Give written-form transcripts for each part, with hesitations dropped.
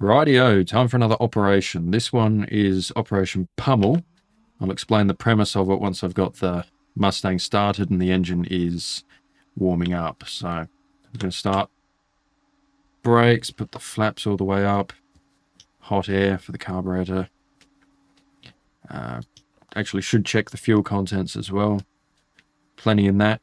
Rightio, time for another operation. This one is Operation Pummel. I'll explain the premise of it once I've got the Mustang started and the engine is warming up. So I'm going to start brakes, put the flaps all the way up, hot air for the carburetor. Actually should check the fuel contents as well. Plenty in that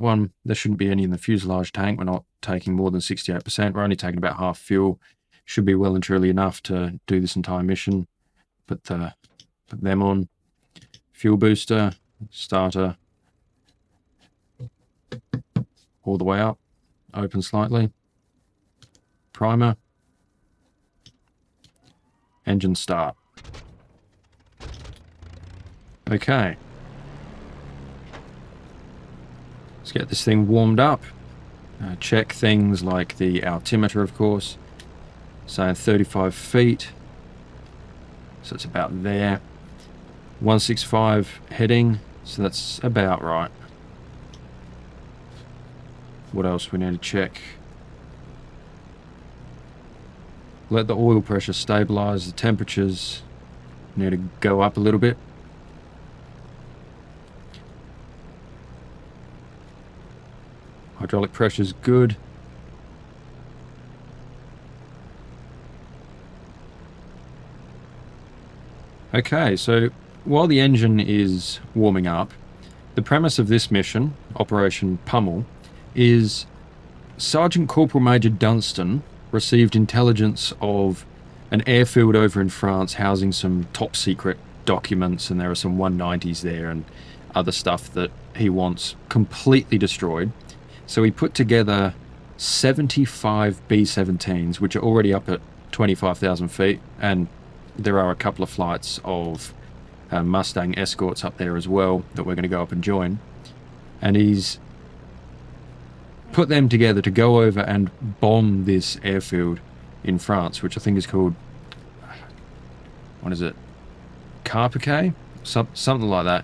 one. There shouldn't be any in the fuselage tank. We're not taking more than 68%. We're only taking about half fuel. Should be well and truly enough to do this entire mission. Put them on. Fuel booster, starter, all the way up. Open slightly. Primer. Engine start. Okay. Let's get this thing warmed up. Check things like the altimeter, of course. Saying 35 feet. So it's about there. 165 heading. So that's about right. What else we need to check? Let the oil pressure stabilize. The temperatures need to go up a little bit. Hydraulic pressure's good. Okay, so while the engine is warming up, the premise of this mission, Operation Pummel, is Sergeant Corporal Major Dunstan received intelligence of an airfield over in France housing some top secret documents, and there are some 190s there and other stuff that he wants completely destroyed. So he put together 75 B-17s, which are already up at 25,000 feet, and there are a couple of flights of Mustang escorts up there as well that we're going to go up and join. And he's put them together to go over and bomb this airfield in France, which I think is called, what is it? Carpiquet? Something like that.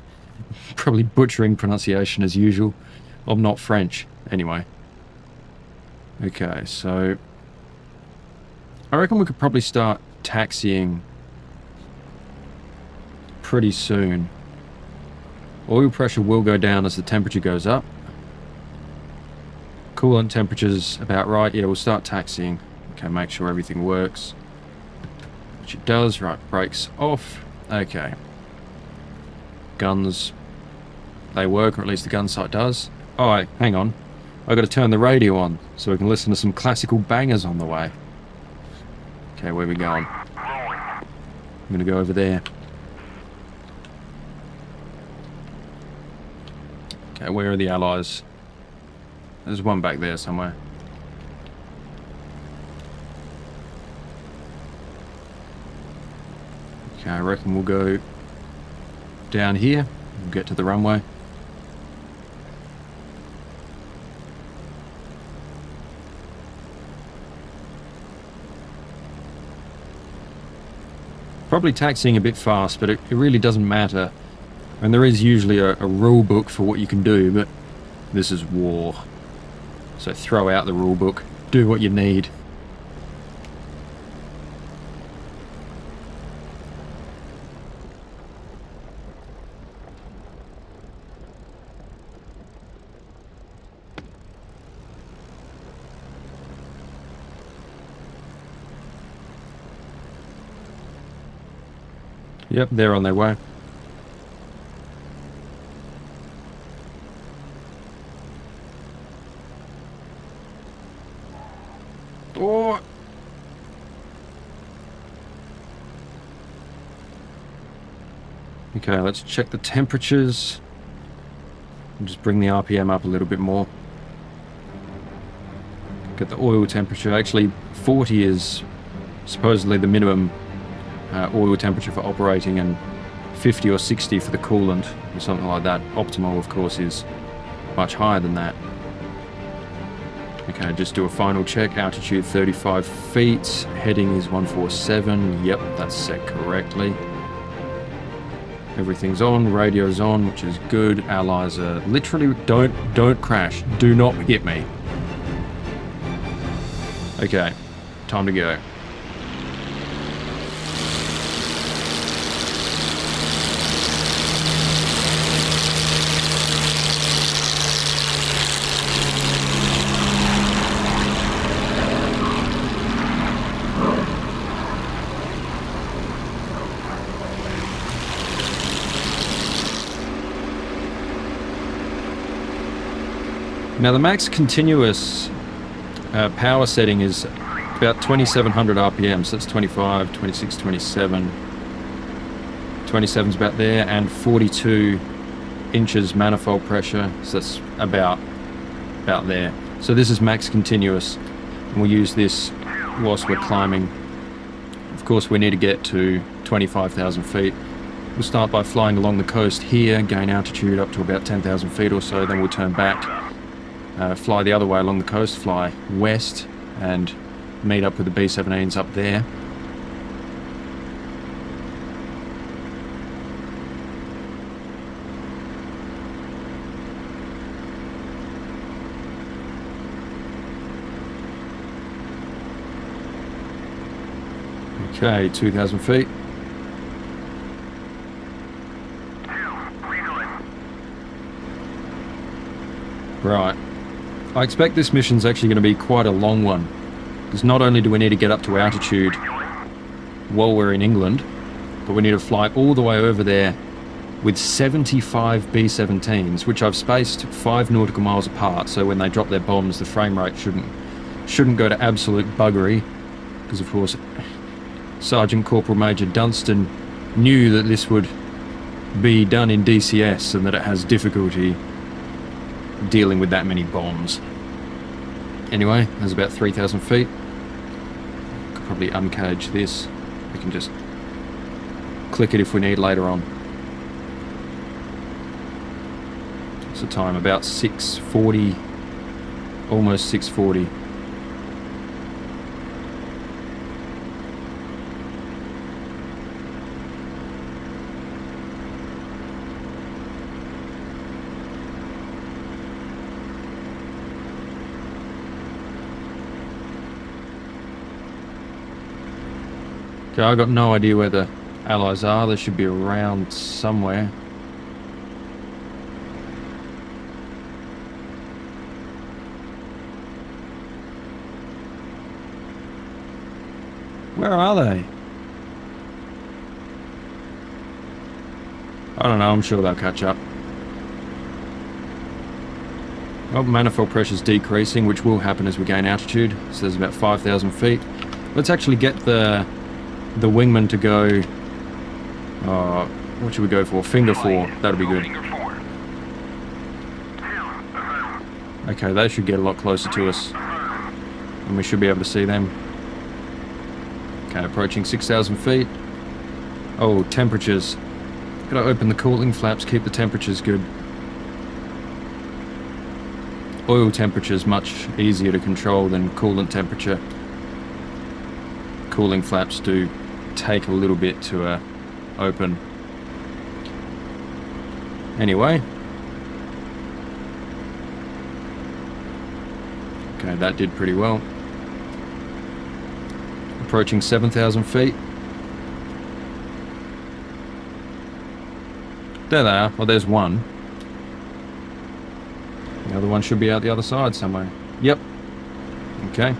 Probably butchering pronunciation as usual. I'm not French. Anyway. Okay, so I reckon we could probably start taxiing pretty soon. Oil pressure will go down as the temperature goes up. Coolant temperature's about right. Yeah, we'll start taxiing. Okay, make sure everything works. Which it does. Right, brakes off. Okay. Guns, they work, or at least the gun sight does. Alright, hang on. I've got to turn the radio on so we can listen to some classical bangers on the way. Okay, where are we going? I'm going to go over there. Okay, where are the Allies? There's one back there somewhere. Okay, I reckon we'll go down here and get to the runway. Probably taxiing a bit fast, but it really doesn't matter. And there is usually a rule book for what you can do, but this is war. So throw out the rule book, do what you need. Yep, they're on their way. Oh! Okay, let's check the temperatures. And just bring the RPM up a little bit more. Get the oil temperature. Actually, 40 is supposedly the minimum oil temperature for operating, and 50 or 60 for the coolant or something like that. Optimal, of course, is much higher than that. Okay, just do a final check. Altitude 35 feet. Heading is 147. Yep, that's set correctly. Everything's on. Radio's on, which is good. Allies are literally... Don't crash. Do not hit me. Okay, time to go. Now the max continuous power setting is about 2700 RPM, so that's 25, 26, 27. 27's about there, and 42 inches manifold pressure, so that's about there. So this is max continuous, and we'll use this whilst we're climbing. Of course, we need to get to 25,000 feet. We'll start by flying along the coast here, gain altitude up to about 10,000 feet or so, then we'll turn back, fly the other way along the coast, fly west, and meet up with the B-17s up there. Okay, 2,000 feet. Right. I expect this mission's actually going to be quite a long one, because not only do we need to get up to altitude while we're in England, but we need to fly all the way over there with 75 B-17s, which I've spaced 5 nautical miles apart, so when they drop their bombs the frame rate shouldn't go to absolute buggery, because of course Sergeant Corporal Major Dunstan knew that this would be done in DCS and that it has difficulty dealing with that many bombs. Anyway, there's about 3,000 feet. Could probably uncage this. We can just click it if we need later on. What's the time? About 6:40, almost 6:40. Okay, I've got no idea where the Allies are. They should be around somewhere. Where are they? I don't know, I'm sure they'll catch up. Well, manifold pressure's decreasing, which will happen as we gain altitude. So there's about 5,000 feet. Let's actually get the wingman to go, what should we go for? Finger 4, that'll be good. Okay, they should get a lot closer to us, and we should be able to see them. Okay, approaching 6,000 feet. Oh, temperatures. Gotta open the cooling flaps, keep the temperatures good. Oil temperature's much easier to control than coolant temperature. Cooling flaps do take a little bit to open. Anyway. Okay, that did pretty well. Approaching 7,000 feet. There they are. Well, there's one. The other one should be out the other side somewhere. Yep. Okay.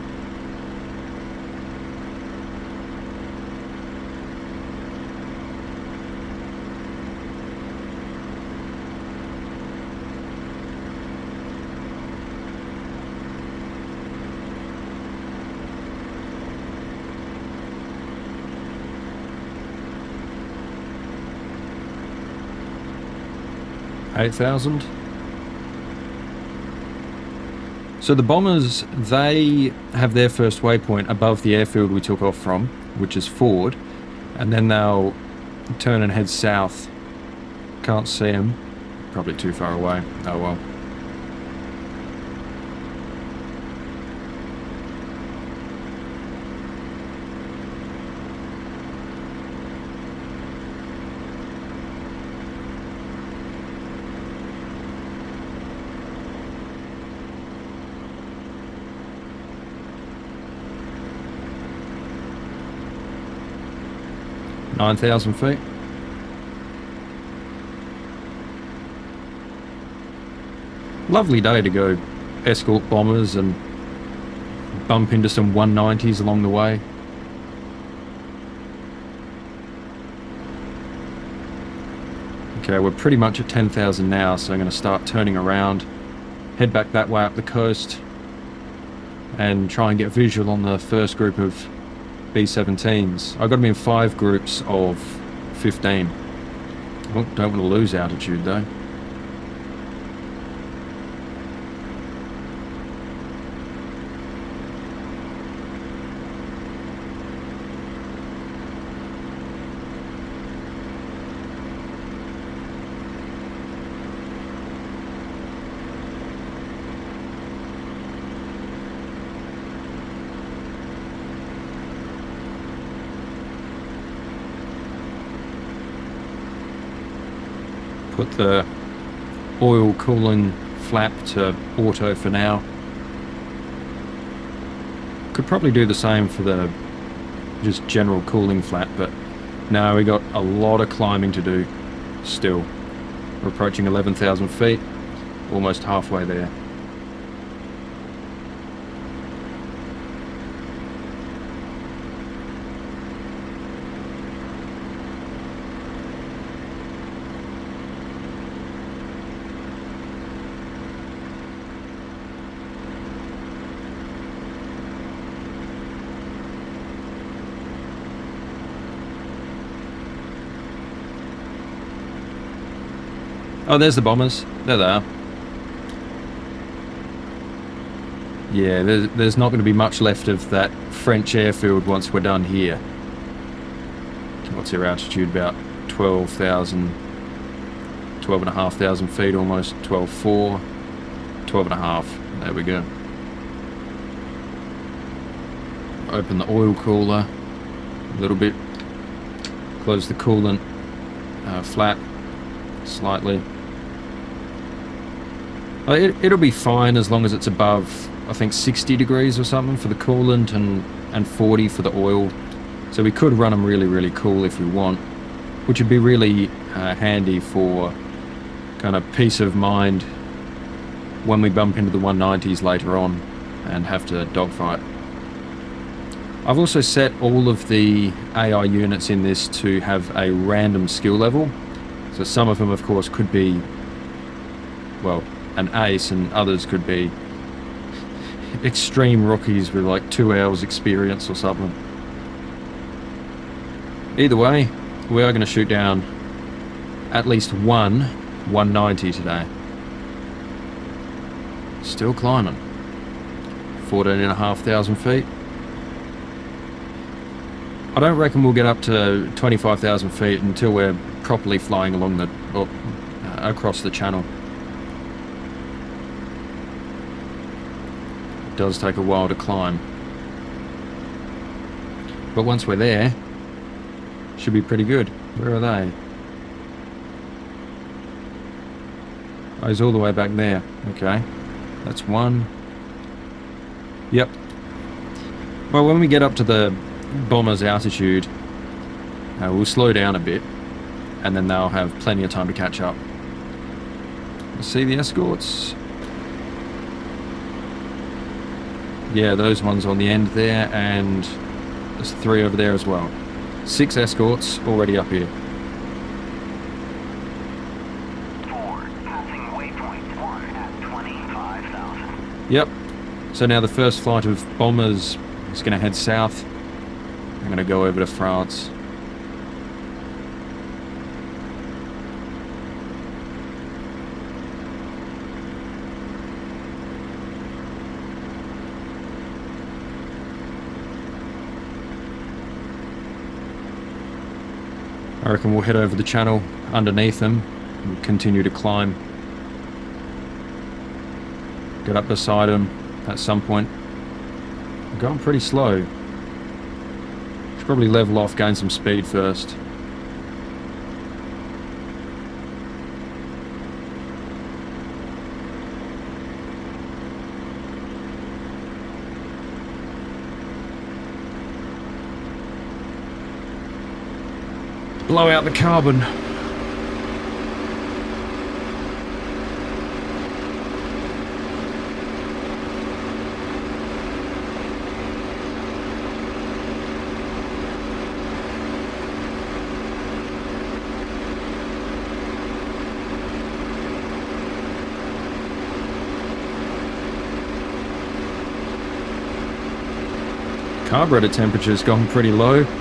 $8,000. So the bombers, they have their first waypoint above the airfield we took off from, which is forward, and then they'll turn and head south. Can't see them, probably too far away. Oh well. $9,000 feet. Lovely day to go escort bombers and bump into some 190s along the way. Okay, we're pretty much at 10,000 now, so I'm going to start turning around head back that way up the coast and try and get visual on the first group of B-17s. I got them in 5 groups of 15. Oh, don't want to lose altitude though. Put the oil cooling flap to auto for now. Could probably do the same for the just general cooling flap, but no, we got a lot of climbing to do still. We're approaching 11,000 feet, almost halfway there. Oh, there's the bombers. There they are. Yeah, there's not going to be much left of that French airfield once we're done here. What's their altitude? About 12,000, 12,500 feet almost. 12,400, 12,500. There we go. Open the oil cooler a little bit. Close the coolant flap slightly. It'll be fine as long as it's above, I think, 60 degrees or something for the coolant and 40 for the oil. So we could run them really, really cool if we want, which would be really handy for kind of peace of mind when we bump into the 190s later on and have to dogfight. I've also set all of the AI units in this to have a random skill level. So some of them, of course, could be, well, an ace, and others could be extreme rookies with like 2 hours experience or something. Either way, we are going to shoot down at least one 190 today. Still climbing. 14,500 feet. I don't reckon we'll get up to 25,000 feet until we're properly flying along the across the channel. It does take a while to climb, but once we're there, should be pretty good. Where are they? Oh, he's all the way back there. Okay, that's one. Yep. Well, when we get up to the bomber's altitude, we'll slow down a bit, and then they'll have plenty of time to catch up. See the escorts? Yeah, those ones on the end there, and there's 3 over there as well. 6 escorts already up here. 4, passing waypoint 1 at 25,000. Yep. So now the first flight of bombers is going to head south. I'm going to go over to France. I reckon we'll head over the channel underneath them and continue to climb. Get up beside them at some point. I'm going pretty slow. Should probably level off, gain some speed first. Blow out the carbon. Carburetor temperature's gone pretty low. Chevy,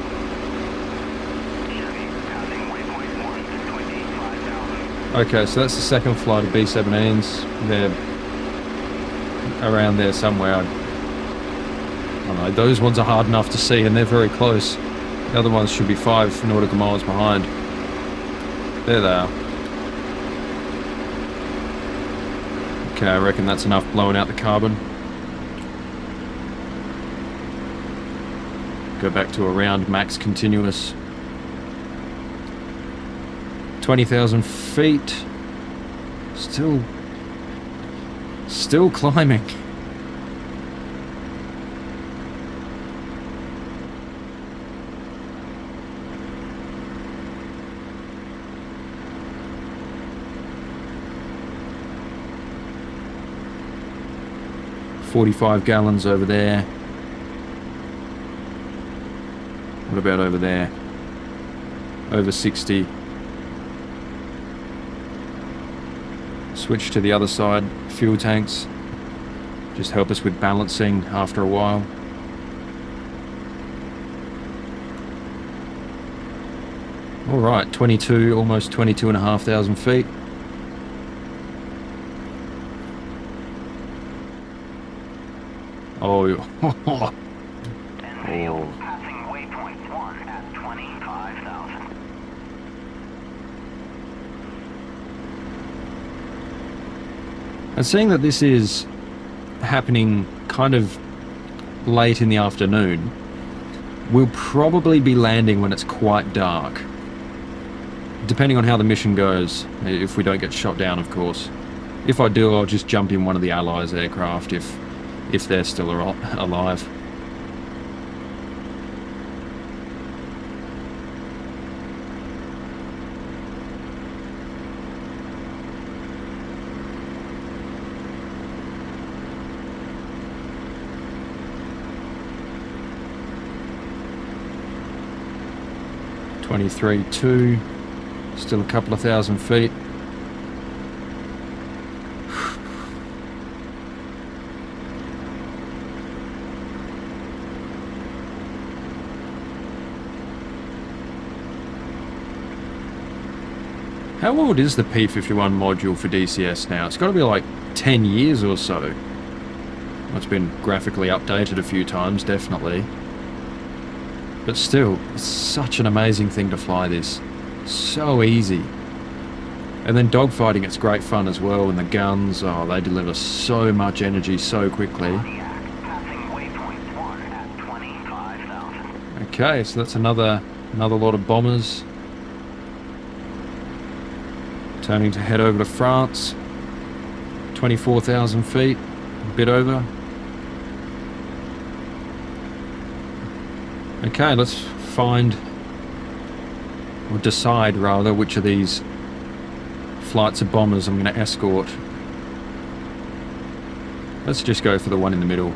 passing waypoint 1 at 25,000. Okay, so that's the second flight of B-17s. They're around there somewhere. I don't know. Those ones are hard enough to see, and they're very close. The other ones should be 5 nautical miles behind. There they are. Okay, I reckon that's enough blowing out the carbon. Go back to around max continuous. 20,000 feet. Still climbing. $45 gallons over there. What about over there? Over 60. Switch to the other side. Fuel tanks. Just help us with balancing after a while. Alright, 22, almost 22,500 feet. Oh, Enfield, passing waypoint 1 at 25,000. And seeing that this is happening kind of late in the afternoon, we'll probably be landing when it's quite dark. Depending on how the mission goes, if we don't get shot down, of course. If I do, I'll just jump in one of the Allies' aircraft if they're still alive. $23,200, still a couple of thousand feet. How old is the P-51 module for DCS now? It's got to be like 10 years or so. Well, it's been graphically updated a few times, definitely. But still, it's such an amazing thing to fly this. So easy. And then dogfighting, it's great fun as well, and the guns, oh, they deliver so much energy so quickly. Passing waypoint 1 at 25,000. Okay, so that's another lot of bombers. Turning to head over to France. 24,000 feet, a bit over. Okay, let's find, or decide rather, which of these flights of bombers I'm going to escort. Let's just go for the one in the middle.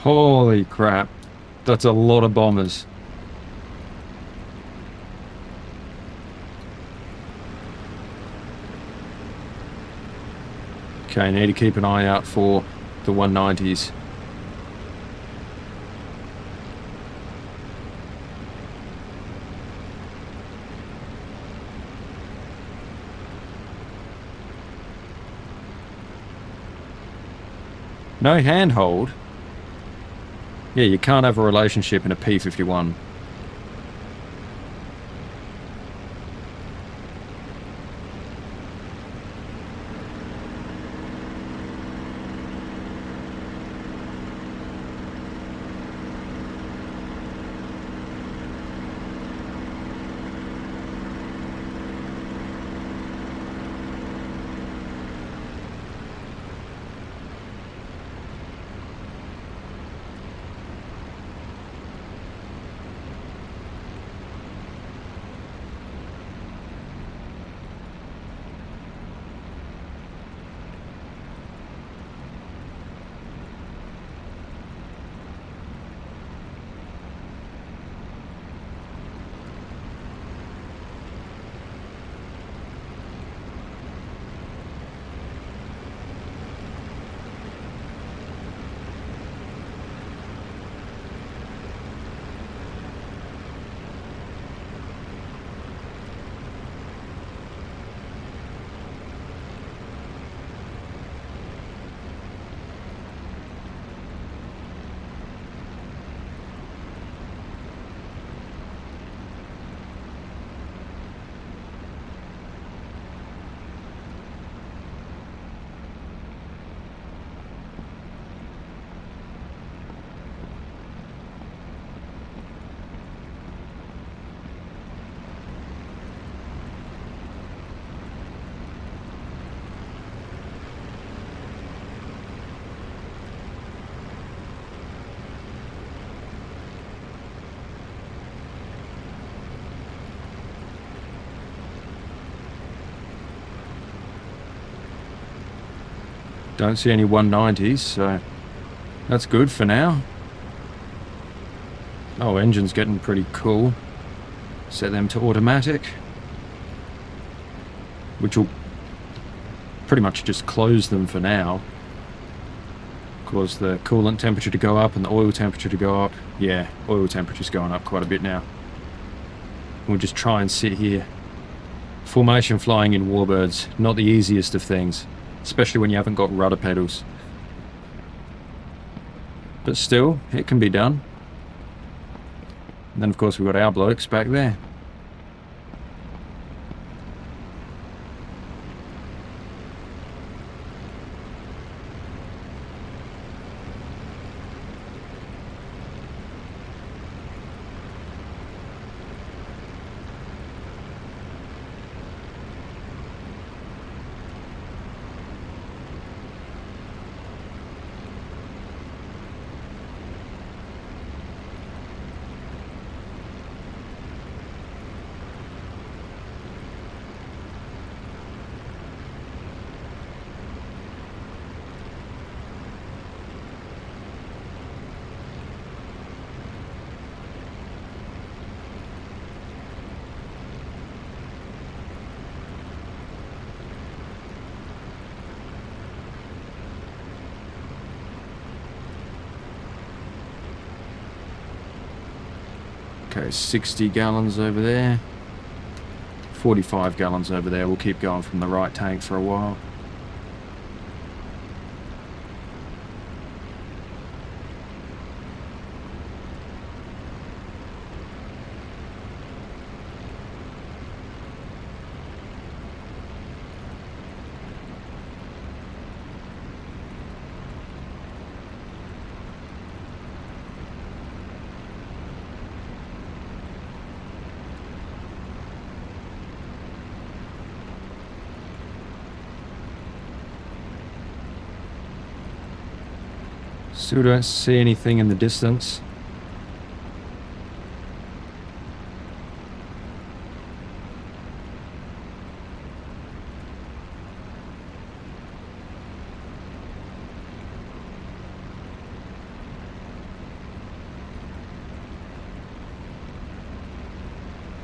Holy crap. That's a lot of bombers. Okay, need to keep an eye out for the 190s. No handhold? Yeah, you can't have a relationship in a P-51. Don't see any 190s, so that's good for now. Oh, engine's getting pretty cool. Set them to automatic, which will pretty much just close them for now. Cause the coolant temperature to go up and the oil temperature to go up. Yeah, oil temperature's going up quite a bit now. We'll just try and sit here. Formation flying in Warbirds, not the easiest of things. Especially when you haven't got rudder pedals. But still, it can be done. And then of course we've got our blokes back there. Okay, 60 gallons over there. 45 gallons over there. We'll keep going from the right tank for a while. Still don't see anything in the distance.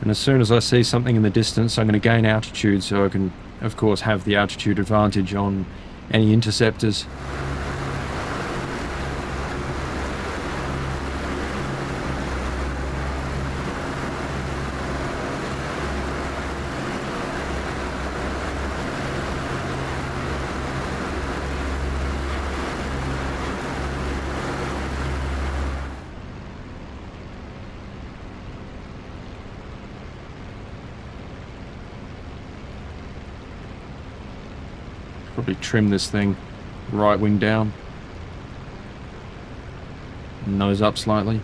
And as soon as I see something in the distance, I'm going to gain altitude so I can, of course, have the altitude advantage on any interceptors. Probably trim this thing right wing down, nose up slightly.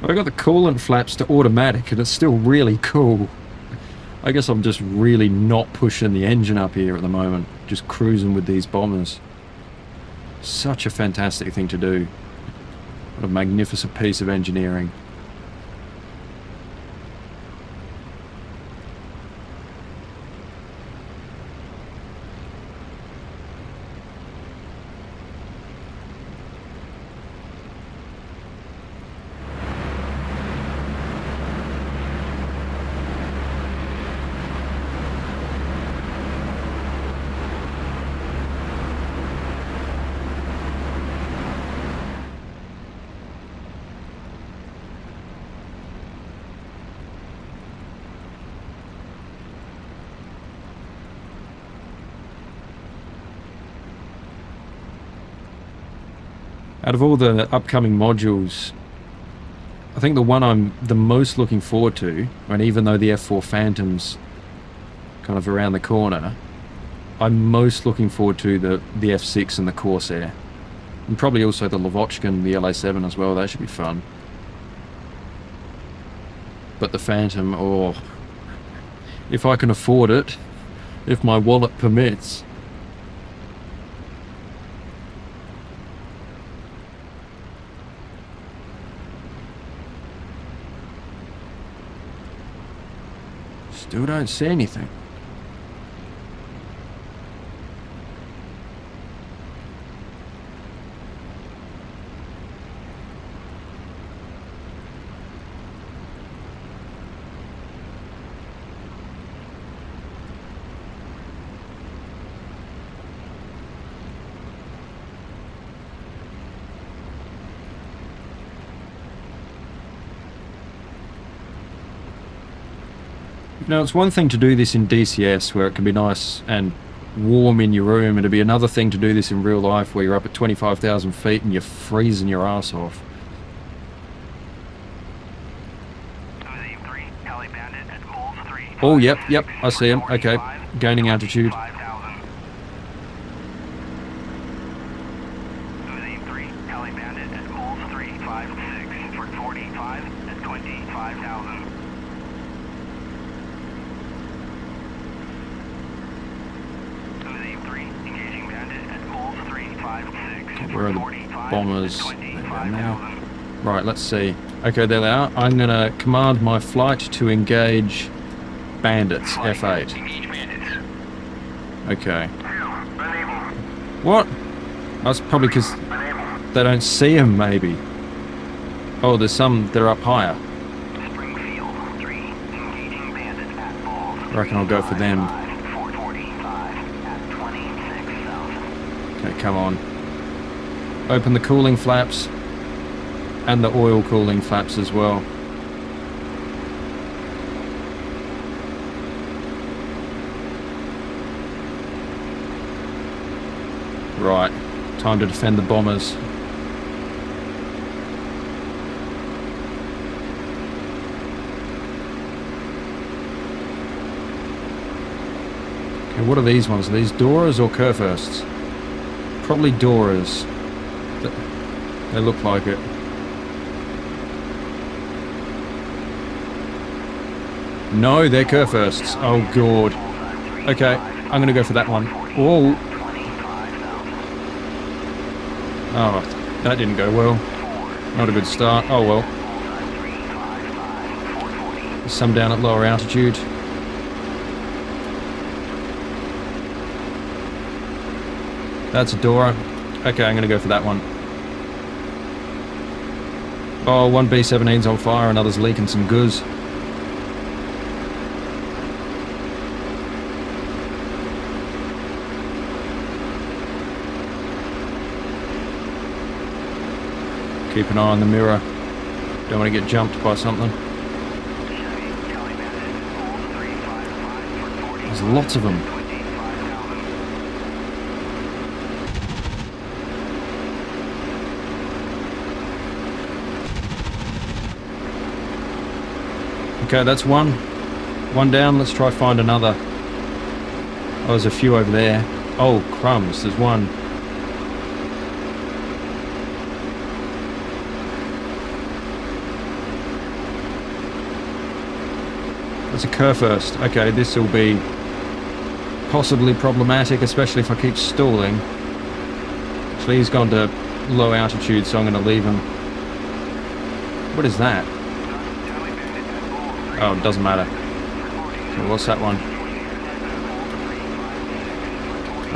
I got the coolant flaps to automatic and it's still really cool. I guess I'm just really not pushing the engine up here at the moment, just cruising with these bombers. Such a fantastic thing to do. What a magnificent piece of engineering. Out of all the upcoming modules, I think the one I'm the most looking forward to, and even though the F4 Phantom's kind of around the corner, I'm most looking forward to the F6 and the Corsair. And probably also the Lavochkin, the LA7 as well, that should be fun. But the Phantom, oh, if I can afford it, if my wallet permits. Still don't see anything. Now, it's one thing to do this in DCS where it can be nice and warm in your room, and it'd be another thing to do this in real life where you're up at 25,000 feet and you're freezing your ass off. Oh, yep, I see him. Okay, gaining altitude. Where are the bombers? There they are now. Right, let's see. Okay, there they are. I'm going to command my flight to engage Bandits, F8. Okay. What? That's probably because they don't see them, maybe. Oh, there's some that are up higher. I reckon I'll go for them. Okay, come on. Open the cooling flaps and the oil cooling flaps as well. Right, time to defend the bombers. Okay, what are these ones? Are these Doras or Kurfursts? Probably Doras. They look like it. No, they're Kurfursts. Oh, God. Okay, I'm going to go for that one. Oh. Oh, that didn't go well. Not a good start. Oh, well. There's some down at lower altitude. That's a Dora. Okay, I'm going to go for that one. Oh, one B-17's on fire, another's leaking some goos. Keep an eye on the mirror. Don't want to get jumped by something. There's lots of them. Okay, that's one. One down. Let's try find another. Oh, there's a few over there. Oh, crumbs. There's one. That's a Kurfurst. Okay, this will be possibly problematic, especially if I keep stalling. Actually, he's gone to low altitude, so I'm going to leave him. What is that? Oh, it doesn't matter. So what's that one?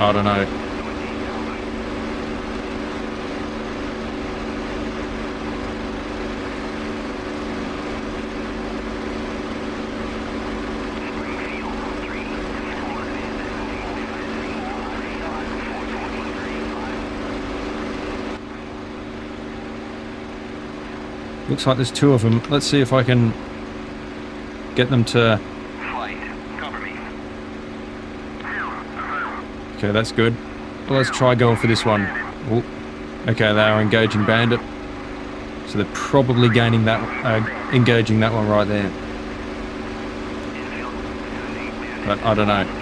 I don't know. Looks like there's two of them. Let's see if I can get them to... Flight, cover me. Okay, that's good. Well, let's try going for this one. Ooh. Okay, they are engaging Bandit. So they're probably gaining that, engaging that one right there. But I don't know.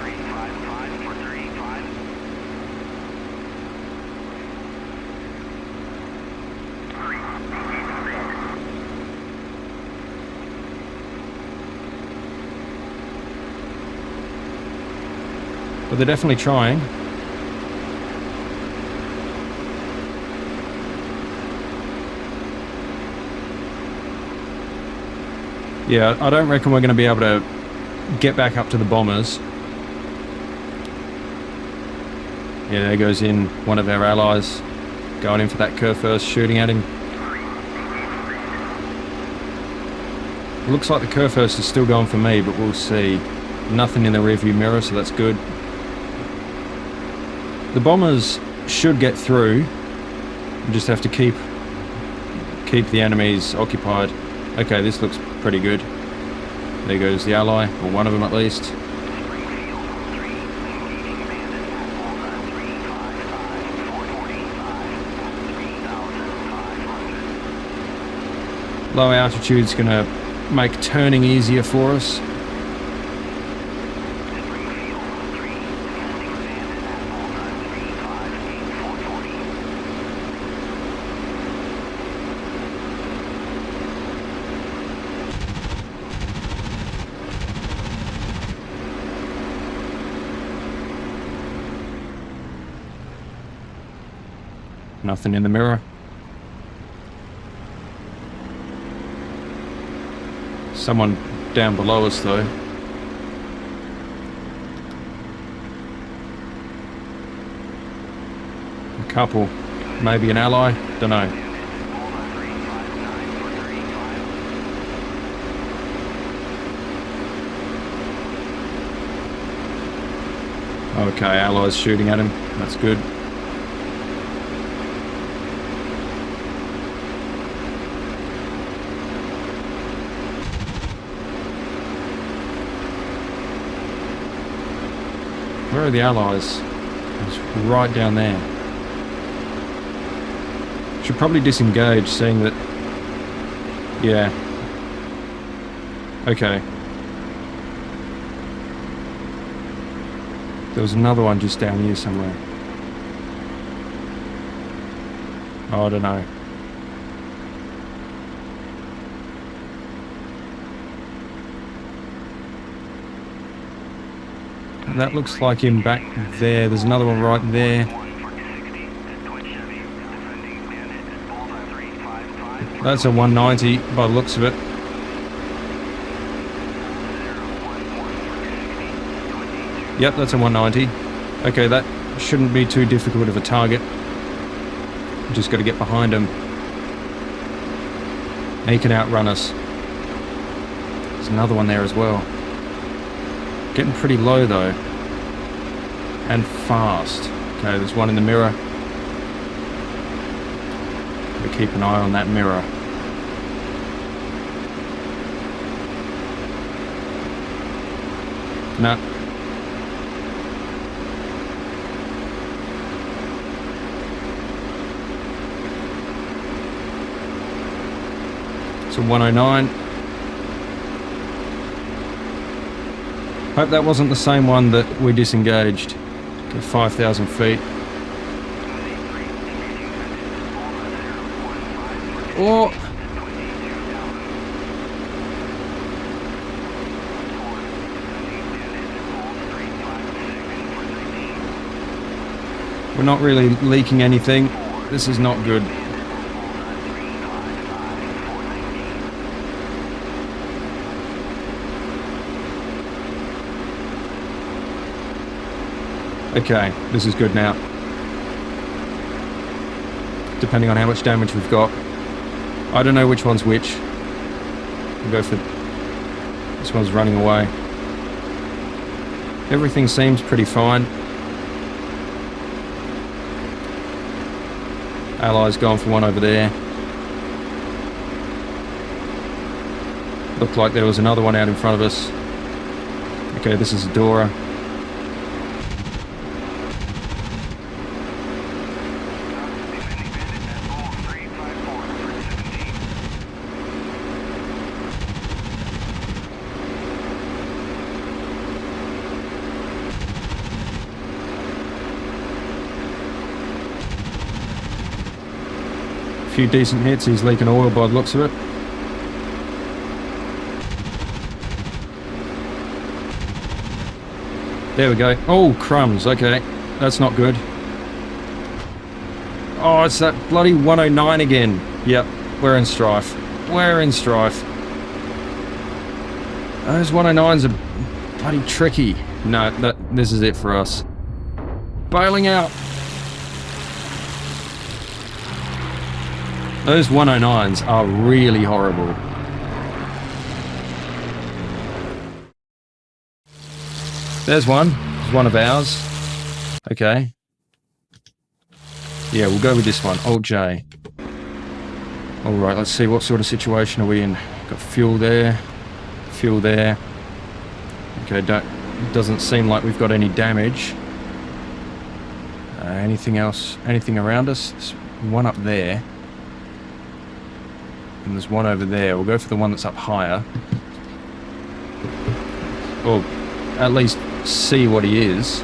But they're definitely trying. Yeah, I don't reckon we're going to be able to get back up to the bombers. Yeah, there goes in one of our allies. Going in for that Kurfurst, shooting at him. Looks like the Kurfurst is still going for me, but we'll see. Nothing in the rearview mirror, so that's good. The bombers should get through. We just have to keep the enemies occupied. Okay, this looks pretty good. There goes the ally, or one of them at least. Low altitude's gonna make turning easier for us. Nothing in the mirror. Someone down below us though. A couple. Maybe an ally? Don't know. Okay, allies shooting at him. That's good. Where are the allies? It's right down there. Should probably disengage, seeing that... Yeah. Okay. There was another one just down here somewhere. Oh, I don't know. That looks like him back there. There's another one right there. That's a 190 by the looks of it. Yep, that's a 190. Okay, that shouldn't be too difficult of a target. Just got to get behind him. He can outrun us. There's another one there as well. Getting pretty low though. And fast. Okay, there's one in the mirror. Gotta keep an eye on that mirror. Nah. It's a 109. Hope that wasn't the same one that we disengaged. Okay, 5,000 feet. Oh! We're not really leaking anything. This is not good. Okay, this is good now. Depending on how much damage we've got. I don't know which one's which. We'll go for... This one's running away. Everything seems pretty fine. Allies going for one over there. Looked like there was another one out in front of us. Okay, this is a Dora. Few decent hits. He's leaking oil by the looks of it. There we go. Oh, crumbs. Okay, that's not good. Oh, it's that bloody 109 again. Yep, we're in strife. We're in strife. Those 109s are bloody tricky. No, this is it for us. Bailing out. Those 109s are really horrible. There's one. There's one of ours. Okay. Yeah, we'll go with this one. Alt J. Alright, let's see what sort of situation are we in. Got fuel there. Fuel there. Okay, doesn't seem like we've got any damage. Anything else? Anything around us? There's one up there. And there's one over there. We'll go for the one that's up higher. Or at least see what he is.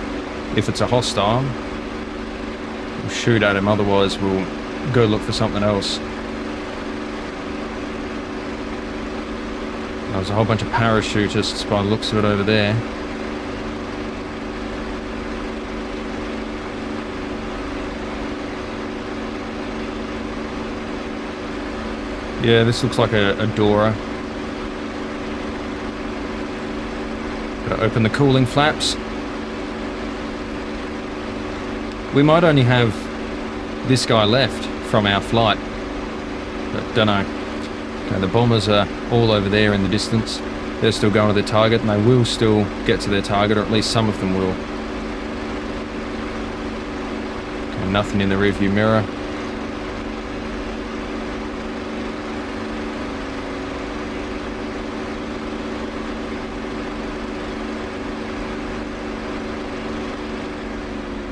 If it's a hostile, we'll shoot at him. Otherwise, we'll go look for something else. There's a whole bunch of parachutists by the looks of it over there. Yeah, this looks like a Dora. Gotta open the cooling flaps. We might only have this guy left from our flight, but don't know. Okay, the bombers are all over there in the distance. They're still going to their target, and they will still get to their target, or at least some of them will. Okay, nothing in the rearview mirror.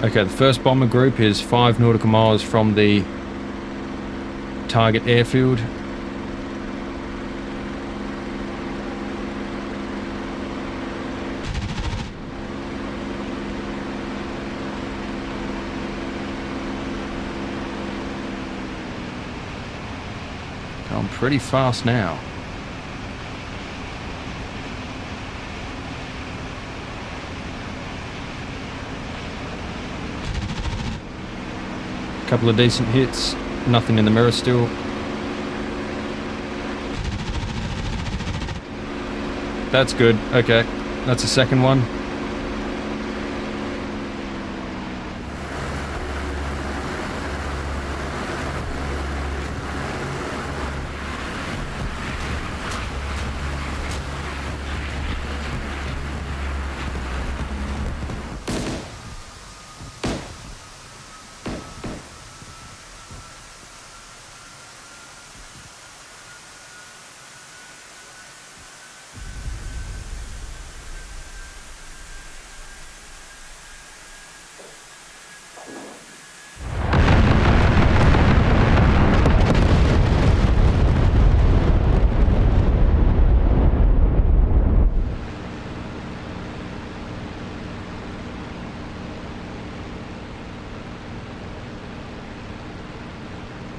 Okay, the first bomber group is 5 nautical miles from the target airfield. Going pretty fast now. Couple of decent hits. Nothing in the mirror still. That's good. Okay. That's the second one.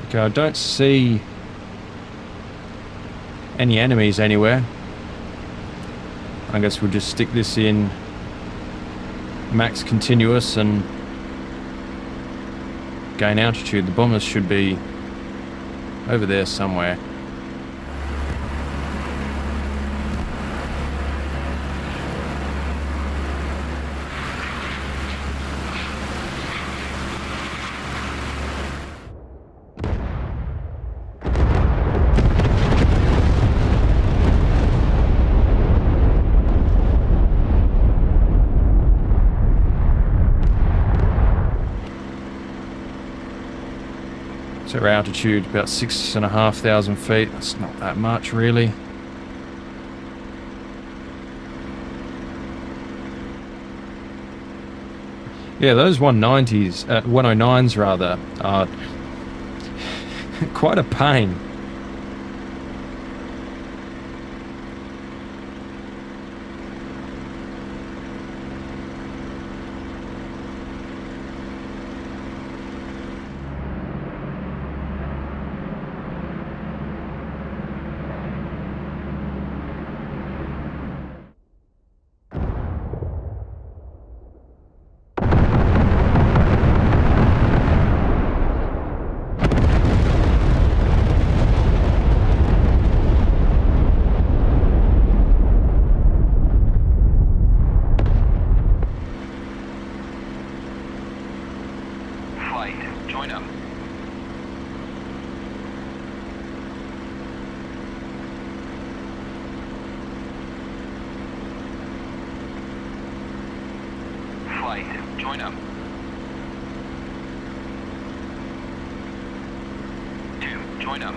Okay, I don't see any enemies anywhere. I guess we'll just stick this in max continuous and gain altitude. The bombers should be over there somewhere. Our altitude about 6,500 feet. That's not that much, really. Yeah, those 190s, 109s rather, are quite a pain. Join up. Flight, join up. 2, join up.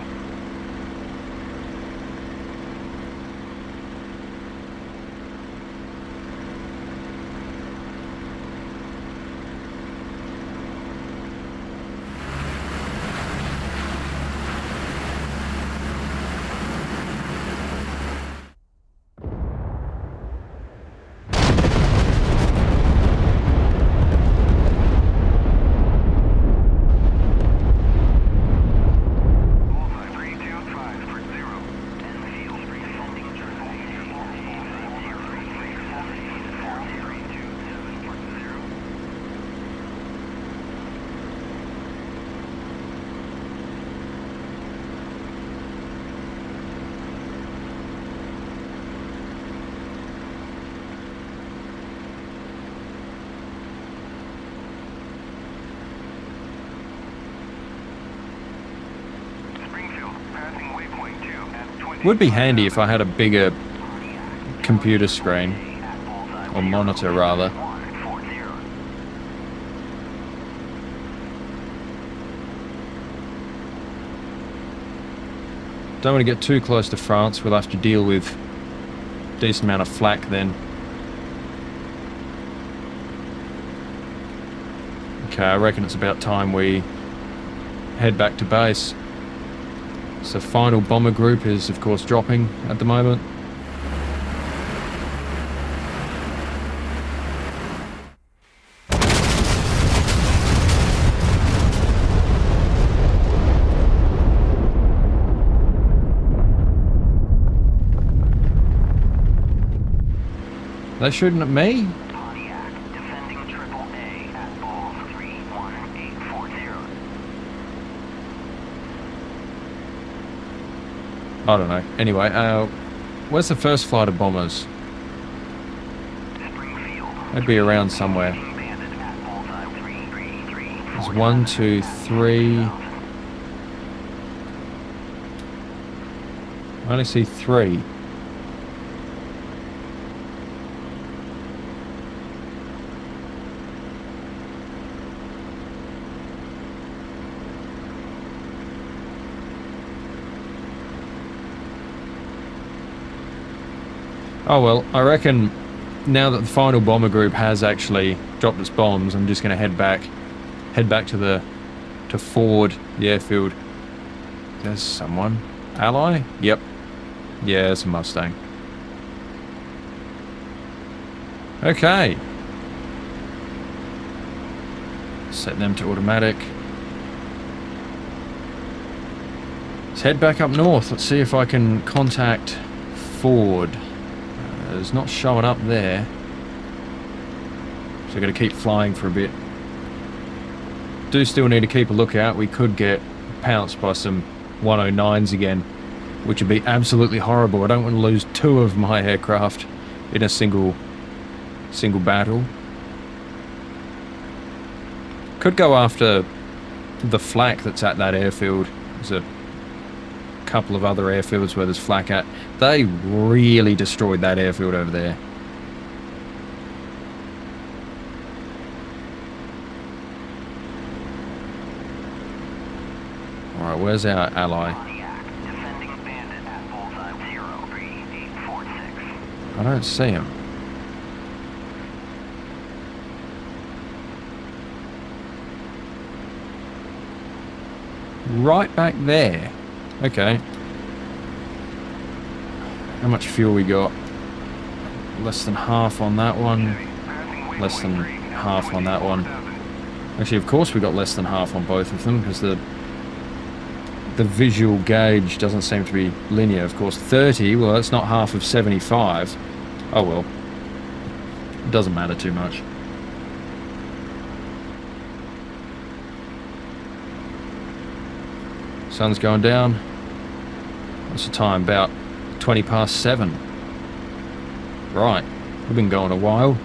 Would be handy if I had a bigger computer screen, or monitor rather. Don't want to get too close to France. We'll have to deal with a decent amount of flak then. Okay, I reckon it's about time we head back to base. So final bomber group is of course dropping at the moment. They shooting at me? Pontiac, defending Triple A at ball 31840. I don't know. Anyway, where's the first flight of bombers? They'd be around somewhere. There's 1, 2, 3. I only see 3. Oh well, I reckon now that the final bomber group has actually dropped its bombs, I'm just going to head back to Ford, the airfield. There's someone. Ally? Yep. Yeah, it's a Mustang. Okay. Set them to automatic. Let's head back up north. Let's see if I can contact Ford. It's not showing up there. So I've got to keep flying for a bit. Do still need to keep a lookout. We could get pounced by some 109s again, which would be absolutely horrible. I don't want to lose 2 of my aircraft in a single battle. Could go after the flak that's at that airfield. There's a couple of other airfields where there's flak at. They really destroyed that airfield over there. Alright, where's our ally? I don't see him. Right back there. Okay. How much fuel we got? Less than half on that one. Less than half on that one. Actually, of course we got less than half on both of them, because the visual gauge doesn't seem to be linear. Of course, 30, well, that's not half of 75. Oh well. It doesn't matter too much. Sun's going down. What's the time? About 20 past 7. Right. We've been going a while.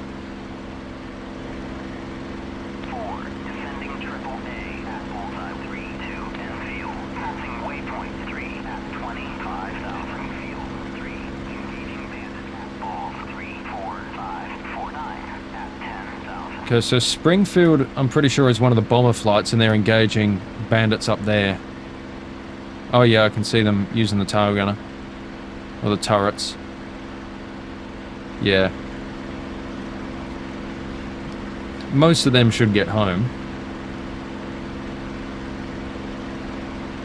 Ford, descending triple A at bullseye 3 to airfield, passing waypoint 3 at 25,000 field 3, engaging bandits at balls 3, 4, 5, 4, 9 at 10,000. Okay, so Springfield, I'm pretty sure, is one of the bomber flights, and they're engaging bandits up there. Oh yeah, I can see them using the tail gunner. Or the turrets. Yeah. Most of them should get home.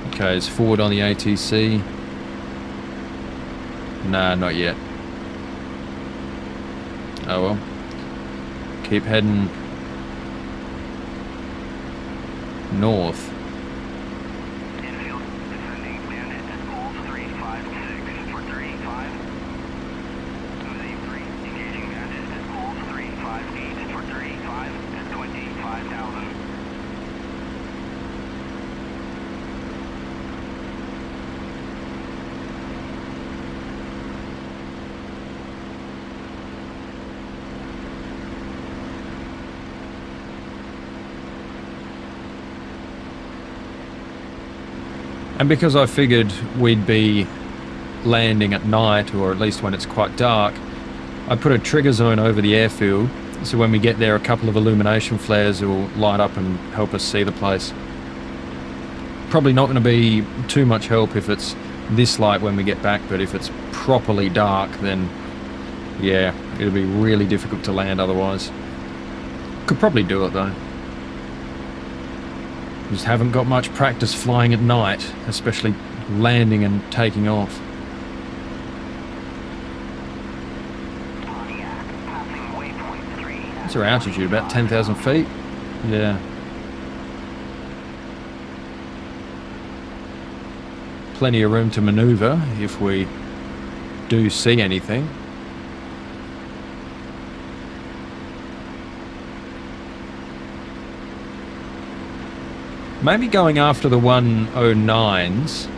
Okay, is Ford on the ATC? Nah, not yet. Oh well. Keep heading north. And because I figured we'd be landing at night, or at least when it's quite dark, I put a trigger zone over the airfield, so when we get there a couple of illumination flares will light up and help us see the place. Probably not going to be too much help if it's this light when we get back, but if it's properly dark, then yeah, it'll be really difficult to land otherwise. Could probably do it though. Just haven't got much practice flying at night, especially landing and taking off. What's our altitude? About 10,000 feet? Yeah. Plenty of room to maneuver if we do see anything. Maybe going after the 109s.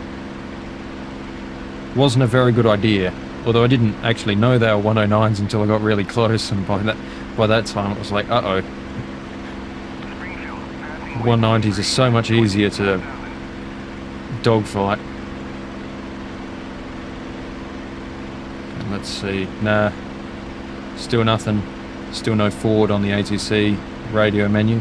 wasn't a very good idea. Although I didn't actually know they were 109s until I got really close, and by that time it was like, uh-oh. 190s are so much easier to dogfight. And let's see, nah, still nothing, still no forward on the ATC radio menu.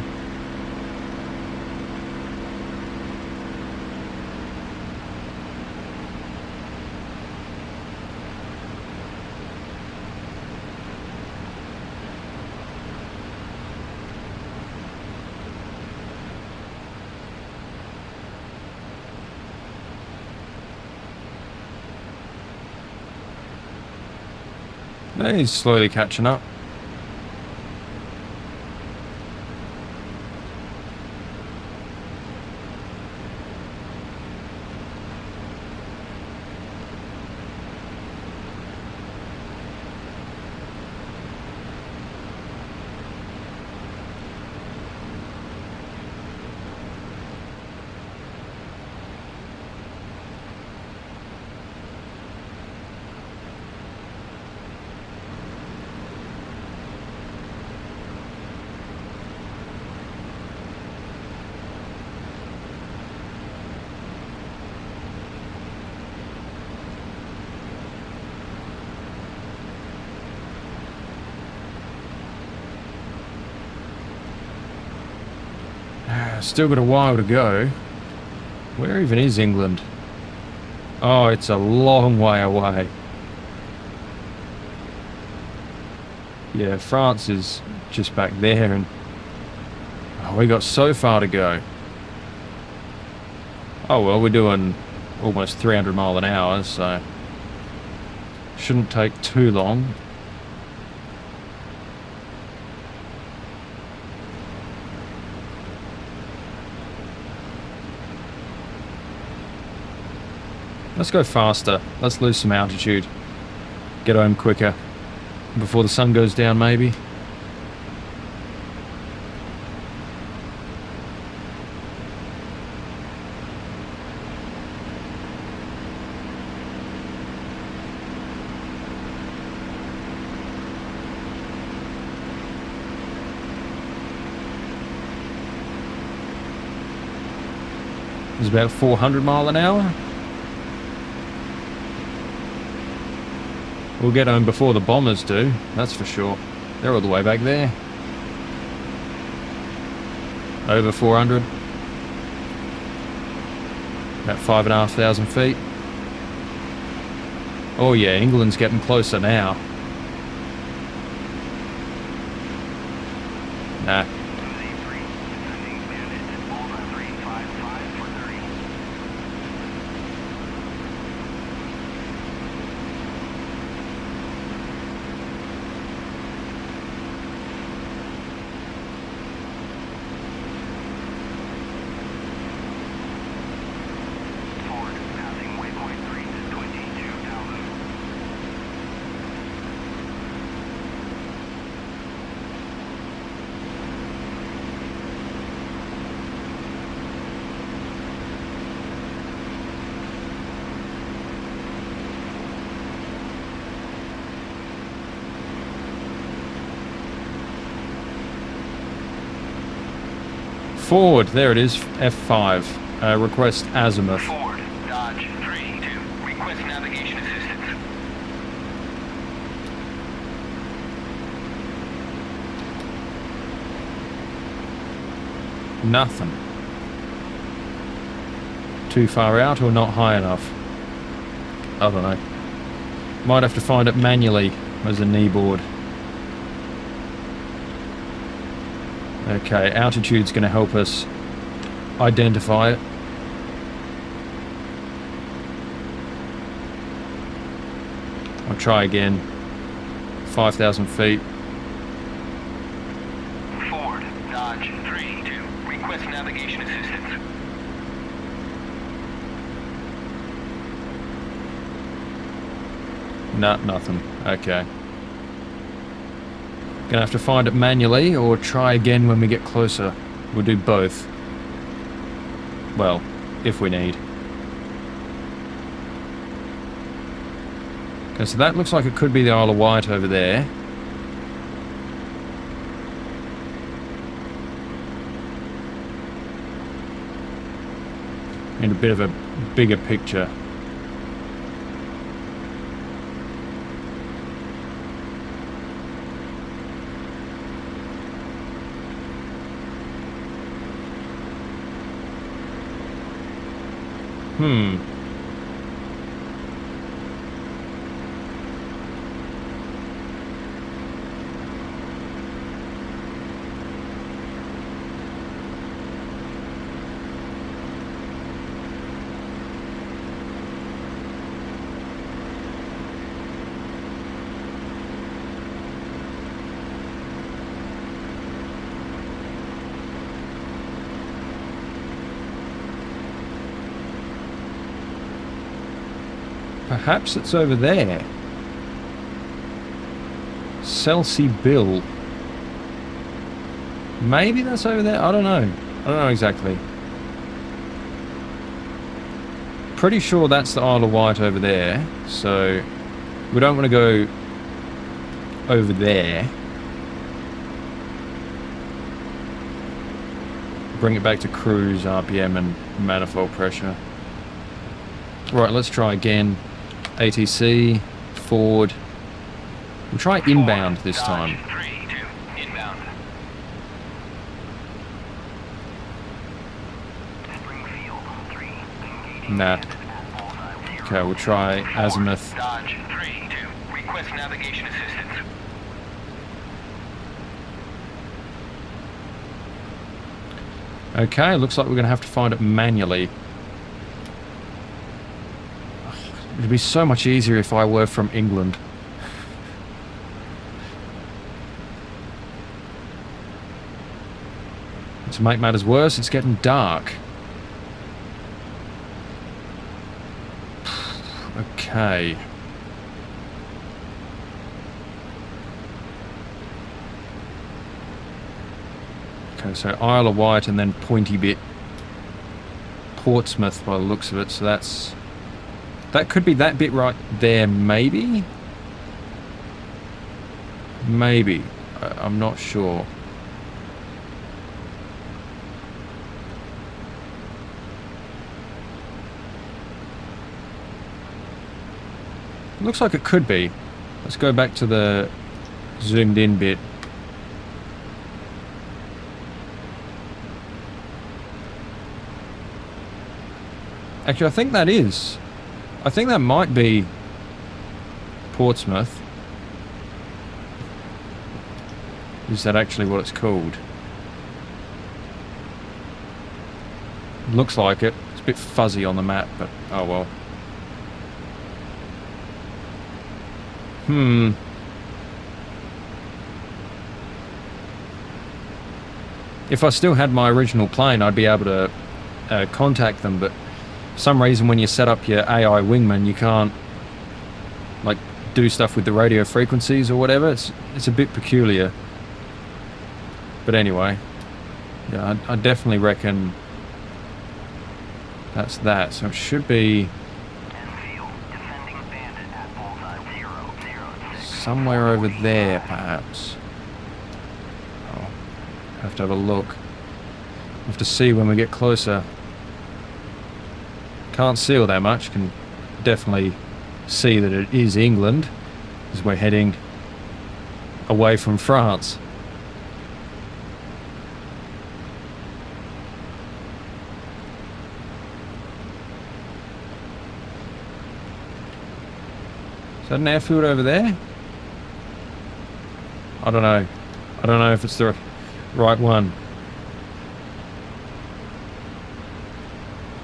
He's slowly catching up. Still got a while to go. Where even is England? Oh, it's a long way away. Yeah, France is just back there, and oh, we got so far to go. Oh well, we're doing almost 300 mile an hour, so shouldn't take too long. Let's go faster. Let's lose some altitude. Get home quicker. Before the sun goes down, maybe. It's about 400 mile an hour. We'll get home before the bombers do, that's for sure. They're all the way back there. Over 400. About 5,500 feet. Oh yeah, England's getting closer now. Nah. Forward, there it is, F5. Request azimuth. Forward, Dodge 3-2. Request navigation assistance. Nothing. Too far out or not high enough? I don't know. Might have to find it manually as a knee board. Okay, altitude's going to help us identify it. I'll try again. 5,000 feet. Forward, Dodge 3-2. Request navigation assistance. Nah, nothing. Okay. Gonna have to find it manually or try again when we get closer. We'll do both. Well, if we need. Okay, so that looks like it could be the Isle of Wight over there. In a bit of a bigger picture. Perhaps it's over there. Chelsea Bill. Maybe that's over there? I don't know. I don't know exactly. Pretty sure that's the Isle of Wight over there. So we don't want to go over there. Bring it back to cruise, RPM and manifold pressure. Right, let's try again. ATC, forward. We'll try inbound this time. Nah. Okay, we'll try azimuth. Dodge 3-2. Request navigation assistance. Okay, looks like we're going to have to find it manually. It'd be so much easier if I were from England. To make matters worse, it's getting dark. Okay. Okay, so Isle of Wight and then pointy bit Portsmouth by the looks of it, so that's... That could be that bit right there, maybe? Maybe. I'm not sure. Looks like it could be. Let's go back to the zoomed in bit. Actually, I think that is. I think that might be Portsmouth. Is that actually what it's called? Looks like it. It's a bit fuzzy on the map, but oh well. If I still had my original plane, I'd be able to contact them, but for some reason when you set up your AI wingman, you can't like do stuff with the radio frequencies or whatever. It's a bit peculiar. But anyway, yeah, I definitely reckon that's that. So it should be somewhere over there, perhaps. Oh, have to have a look. Have to see when we get closer. Can't see all that much. Can definitely see that it is England, as we're heading away from France. Is that an airfield over there? I don't know. I don't know if it's the right one.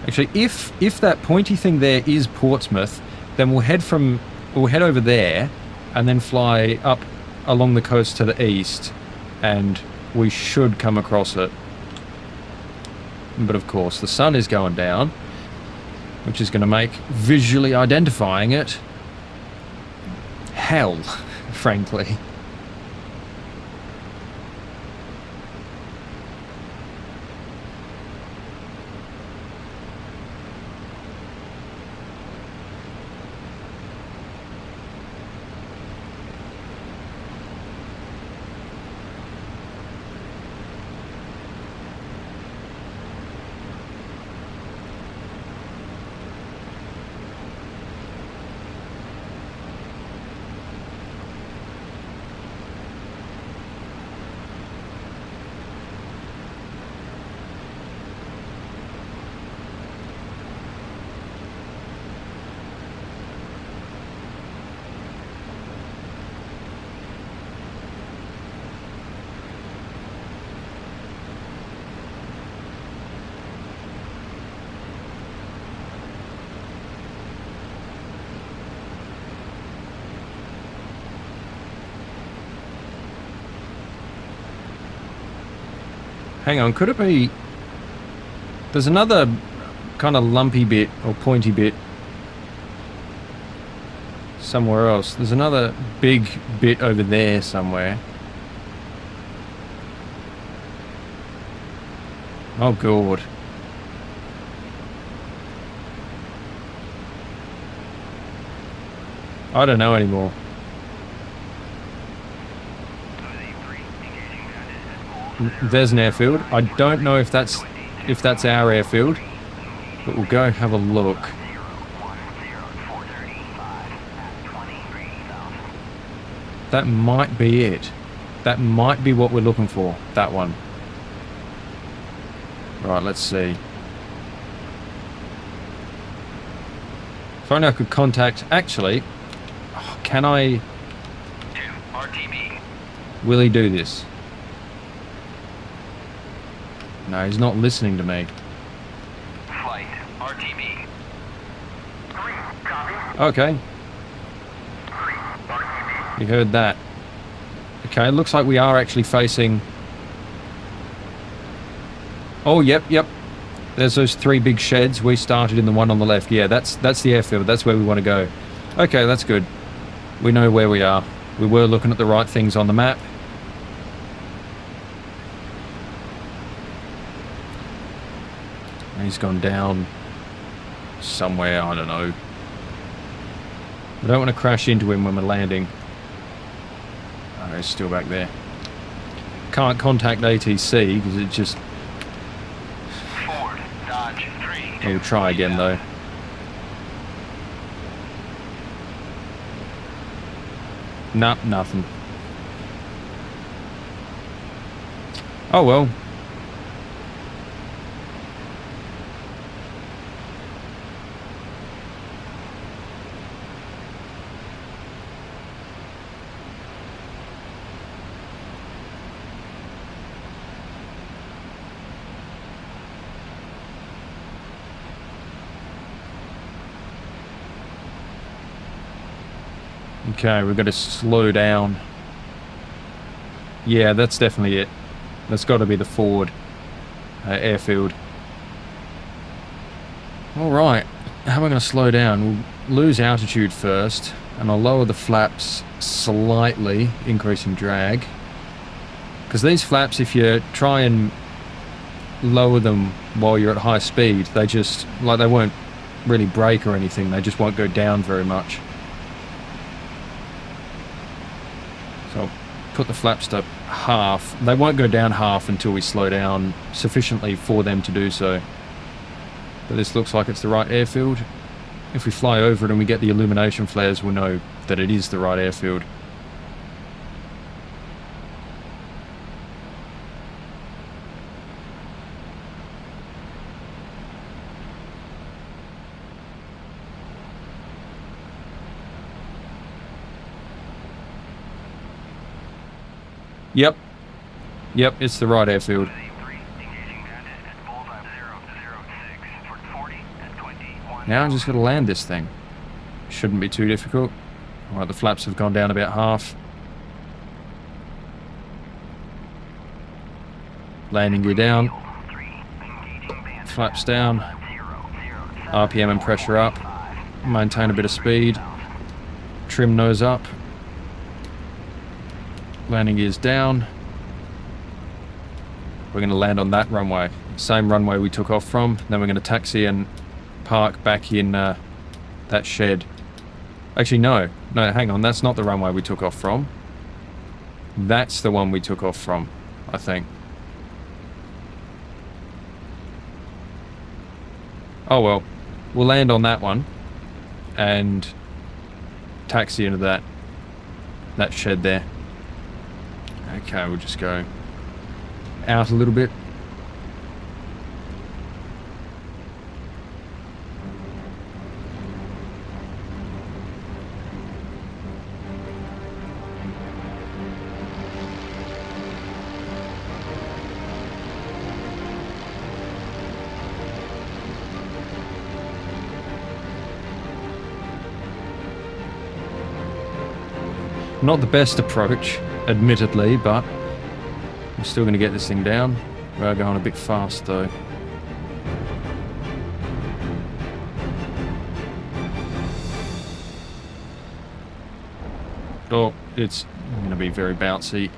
Actually, if that pointy thing there is Portsmouth, then we'll head over there and then fly up along the coast to the east, and we should come across it. But of course, the sun is going down, which is going to make visually identifying it hell, frankly. Hang on, could it be... There's another kind of lumpy bit or pointy bit somewhere else. There's another big bit over there somewhere. Oh, God. I don't know anymore. There's an airfield. I don't know if that's our airfield, but we'll go have a look. That might be it. That might be what we're looking for. That one. Right, let's see. If only I could contact... Actually, can I... Will he do this? No, he's not listening to me. Flight RTB. Okay. You heard that. Okay, it looks like we are actually facing... Oh, yep. There's those 3 big sheds. We started in the one on the left. Yeah, that's the airfield. That's where we want to go. Okay, that's good. We know where we are. We were looking at the right things on the map. He's gone down somewhere, I don't know. I don't want to crash into him when we're landing. Oh, he's still back there. Can't contact ATC because it just... Forward, Dodge 3. We'll try again though. Nah, nothing. Oh well. Okay, we've got to slow down. Yeah, that's definitely it. That's got to be the forward airfield. Alright, how am I going to slow down? We'll lose altitude first, and I'll lower the flaps slightly, increasing drag. Because these flaps, if you try and lower them while you're at high speed, they just, like, they won't really break or anything, they just won't go down very much. So I'll put the flaps to half. They won't go down half until we slow down sufficiently for them to do so. But this looks like it's the right airfield. If we fly over it and we get the illumination flares, we'll know that it is the right airfield. Yep, it's the right airfield. Now I'm just going to land this thing. Shouldn't be too difficult. Alright, the flaps have gone down about half. Landing gear down. Flaps down. RPM and pressure up. Maintain a bit of speed. Trim nose up. Landing gears down. We're going to land on that runway. Same runway we took off from. Then we're going to taxi and park back in that shed. Actually, no, hang on. That's not the runway we took off from. That's the one we took off from, I think. Oh well. We'll land on that one and taxi into that shed there. Okay, we'll just go out a little bit. Not the best approach, admittedly, but we're still going to get this thing down. We are going a bit fast though. Oh, it's going to be very bouncy.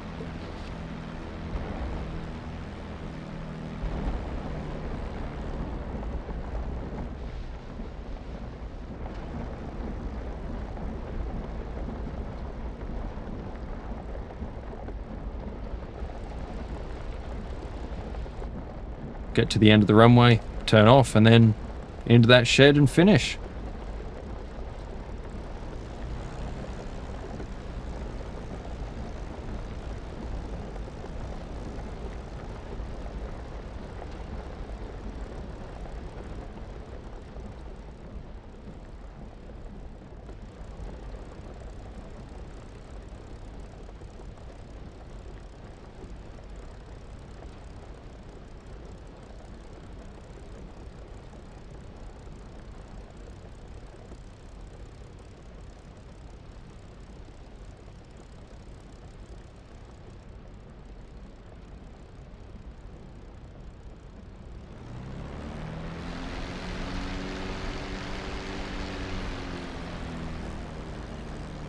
Get to the end of the runway, turn off, and then into that shed and finish.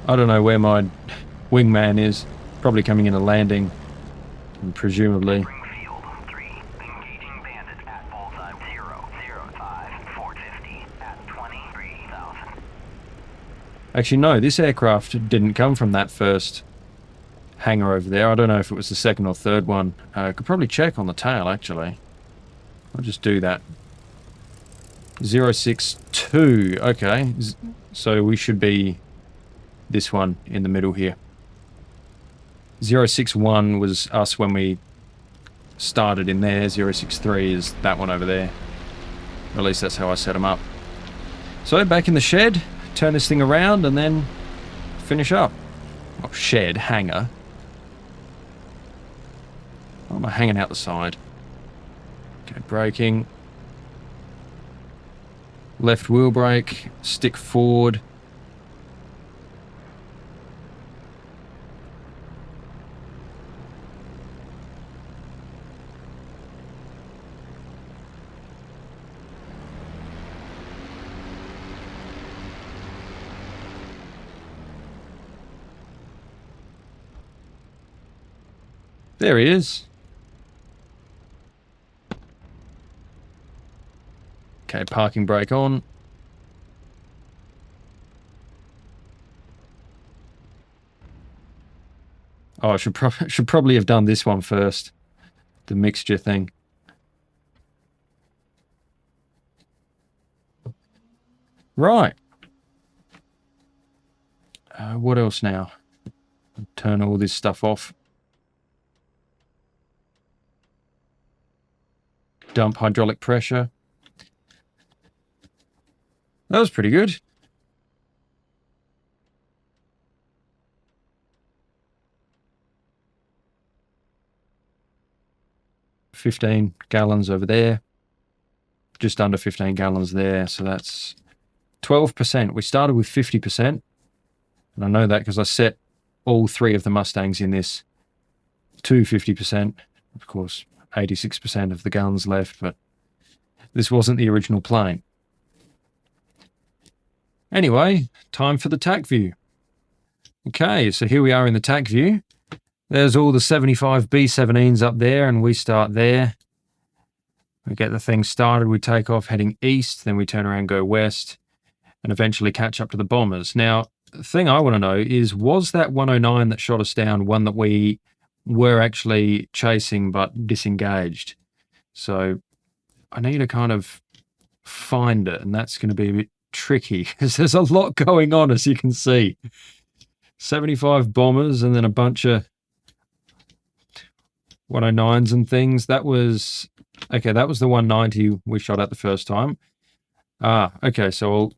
I don't know where my wingman is. Probably coming in a landing, and presumably. Springfield 3, engaging bandits at bullseye 005, 450 at 23,000. Actually, no, this aircraft didn't come from that first hangar over there. I don't know if it was the second or third one. I could probably check on the tail, actually. I'll just do that. 062, okay. So we should be this one in the middle here. 061 was us when we started in there. 063 is that one over there. Or at least that's how I set them up. So back in the shed, turn this thing around and then finish up. Oh, shed, hangar. Oh, am I hanging out the side? Okay, braking. Left wheel brake, stick forward. There he is. Okay, parking brake on. Oh, I should probably have done this one first. The mixture thing. Right. What else now? Turn all this stuff off. Dump hydraulic pressure. That was pretty good. $15 gallons over there. Just under 15 gallons there. So that's 12%. We started with 50%. And I know that because I set all three of the Mustangs in this to 50%. Of course, 86% of the guns left, but this wasn't the original plane. Anyway, time for the Tacview. Okay, so here we are in the Tacview. There's all the 75 B-17s up there, and we start there. We get the thing started, we take off heading east, then we turn around, go west, and eventually catch up to the bombers. Now, the thing I want to know is, was that 109 that shot us down one that we were actually chasing but disengaged? So I need to kind of find it, and that's going to be a bit tricky because there's a lot going on, as you can see. 75 bombers and then a bunch of 109s and things. That was okay, that was the 190 we shot at the first time. Okay, so I'll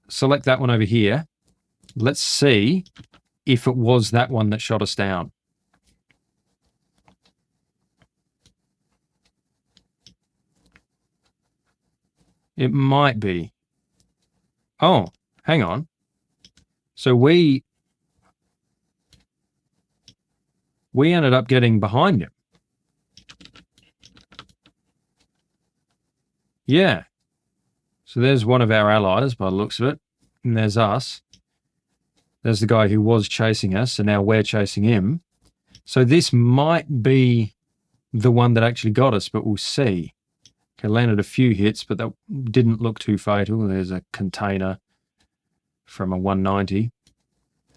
select that one over here. Let's see if it was that one that shot us down. It might be. Oh, hang on. So we ended up getting behind him. Yeah. So there's one of our allies by the looks of it. And there's us. There's the guy who was chasing us, and now we're chasing him. So this might be the one that actually got us, but we'll see. Okay, landed a few hits, but that didn't look too fatal. There's a container from a 190.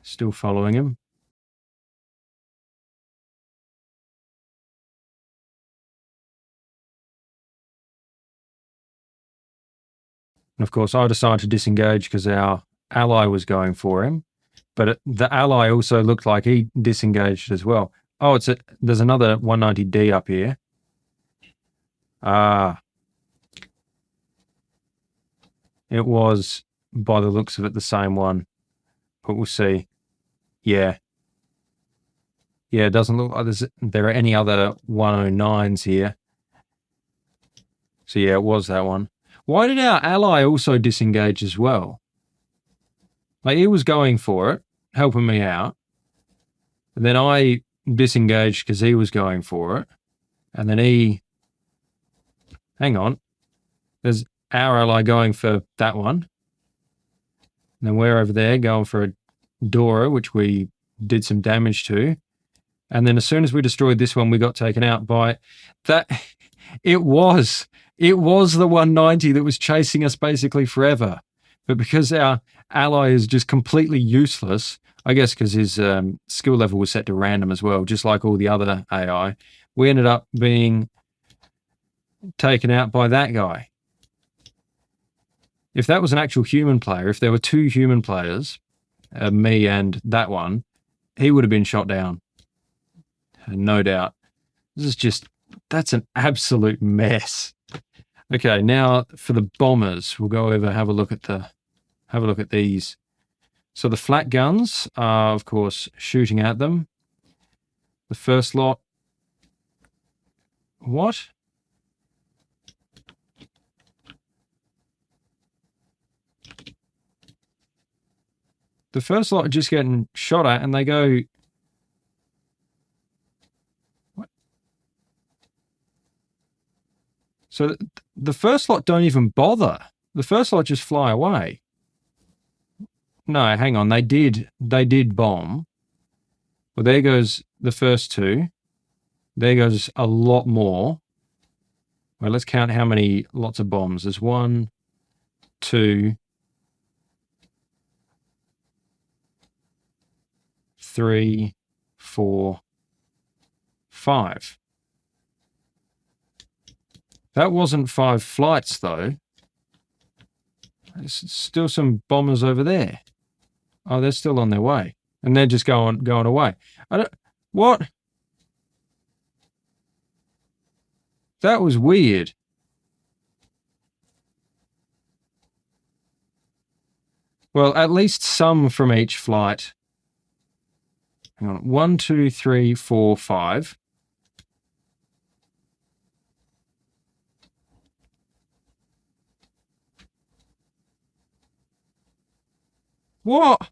Still following him. And of course, I decided to disengage because our ally was going for him. But the ally also looked like he disengaged as well. Oh, there's another 190D up here. Ah. It was, by the looks of it, the same one. But we'll see. Yeah. Yeah, it doesn't look like there are any other 109s here. So yeah, it was that one. Why did our ally also disengage as well? Like, he was going for it, helping me out. And then I disengaged because he was going for it. And then he... Hang on. There's our ally going for that one. And then we're over there going for a Dora, which we did some damage to. And then as soon as we destroyed this one, we got taken out by that. It was the 190 that was chasing us basically forever. But because our ally is just completely useless, I guess because his skill level was set to random as well, just like all the other AI, we ended up being taken out by that guy. If that was an actual human player, if there were two human players, me and that one, he would have been shot down. No doubt. That's an absolute mess. Okay, now for the bombers, we'll go over, have a look at these. So the flat guns are, of course, shooting at them. The first lot. What? The first lot are just getting shot at, and they go... What? So the first lot don't even bother. The first lot just fly away. No, hang on. They did bomb. Well, there goes the first two. There goes a lot more. Well, let's count how many lots of bombs. There's 1, 2, 3, 4, 5. That wasn't 5 flights, though. There's still some bombers over there. Oh, they're still on their way. And they're just going away. What? That was weird. Well, at least some from each flight. Hang on. 1, 2, 3, 4, 5. What?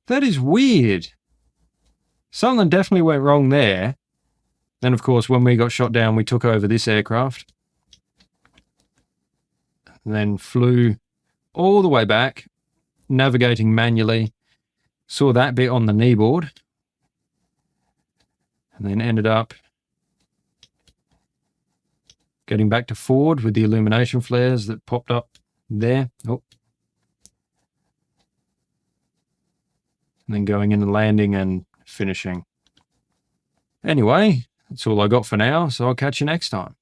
That is weird. Something definitely went wrong there. Then, of course, when we got shot down, we took over this aircraft. And then flew all the way back, navigating manually. Saw that bit on the kneeboard. And then ended up getting back to forward with the illumination flares that popped up there. Oh. And then going in and landing and finishing. Anyway, that's all I got for now, so I'll catch you next time.